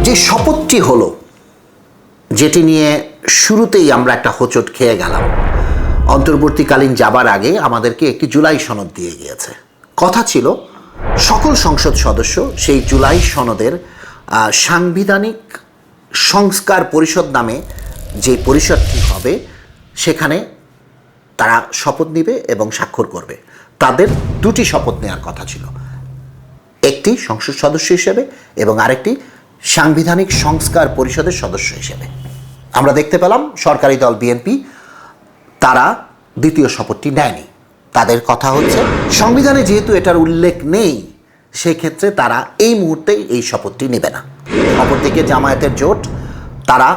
যে শপথটি হলো, যেটি নিয়ে শুরুতেই আমরা একটা হোঁচট খেয়ে গেলাম, অন্তর্বর্তীকালীন যাবার আগে আমাদেরকে একটি জুলাই সনদ দিয়ে গিয়েছে। কথা ছিল সকল সংসদ সদস্য সেই জুলাই সনদের সাংবিধানিক সংস্কার পরিষদ নামে যে পরিষদটি হবে সেখানে তারা শপথ নেবে এবং স্বাক্ষর করবে। তাদের দুটি শপথ নেওয়ার কথা ছিল, একটি সংসদ সদস্য হিসেবে এবং আরেকটি সাংবিধানিক সংস্কার পরিষদের সদস্য হিসেবে। আমরা দেখতে পেলাম সরকারি দল বিএনপি তারা দ্বিতীয় শপথটি নেয়নি। তাদের কথা হচ্ছে সংবিধানে যেহেতু এটার উল্লেখ নেই, সেক্ষেত্রে তারা এই মুহূর্তেই এই শপথটি নেবে না। অপরদিকে জামায়াতের জোট তারা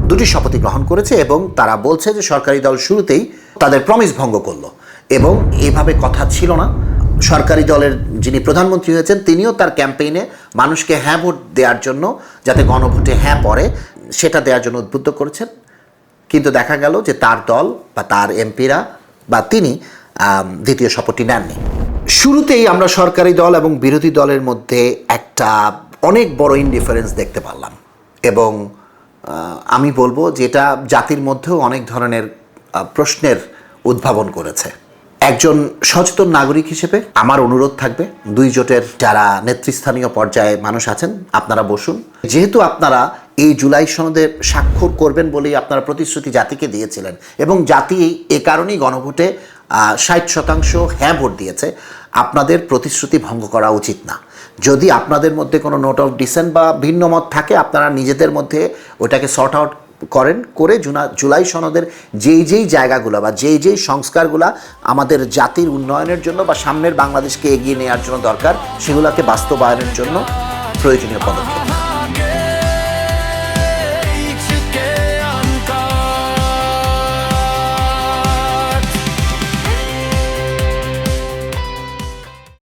দুটি শপথই গ্রহণ করেছে এবং তারা বলছে যে সরকারি দল শুরুতেই তাদের প্রমিস ভঙ্গ করলো এবং এভাবে কথা ছিল না। সরকারি দলের যিনি প্রধানমন্ত্রী হয়েছেন তিনিও তার ক্যাম্পেইনে মানুষকে হ্যাঁ ভোট দেওয়ার জন্য, যাতে গণভোটে হ্যাঁ পড়ে সেটা দেওয়ার জন্য উদ্বুদ্ধ করেছেন। কিন্তু দেখা গেল যে তার দল বা তার এমপিরা বা তিনি দ্বিতীয় শপথটি নেননি। শুরুতেই আমরা সরকারি দল এবং বিরোধী দলের মধ্যে একটা অনেক বড় ইনডিফারেন্স দেখতে পারলাম এবং আমি বলবো যেটা জাতির মধ্যেও অনেক ধরনের প্রশ্নের উদ্ভাবন করেছে। একজন সচেতন নাগরিক হিসেবে আমার অনুরোধ থাকবে, দুই জোটের যারা নেতৃস্থানীয় পর্যায়ে মানুষ আছেন আপনারা বসুন। যেহেতু আপনারা এই জুলাই সনদে স্বাক্ষর করবেন বলেই আপনারা প্রতিশ্রুতি জাতিকে দিয়েছিলেন এবং জাতি এ কারণেই গণভোটে 60% হ্যাঁ ভোট দিয়েছে, আপনাদের প্রতিশ্রুতি ভঙ্গ করা উচিত না। যদি আপনাদের মধ্যে কোনো নোট অফ ডিসেন্ট বা ভিন্ন মত থাকে, আপনারা নিজেদের মধ্যে ওটাকে সর্ট আউট করে জুলাই সনদের যেই জায়গাগুলো বা যেই সংস্কারগুলো আমাদের জাতির উন্নয়নের জন্য বা সামনের বাংলাদেশকে এগিয়ে নেওয়ার জন্য দরকার, সেগুলোকে বাস্তবায়নের জন্য প্রয়োজনীয় পদক্ষেপ।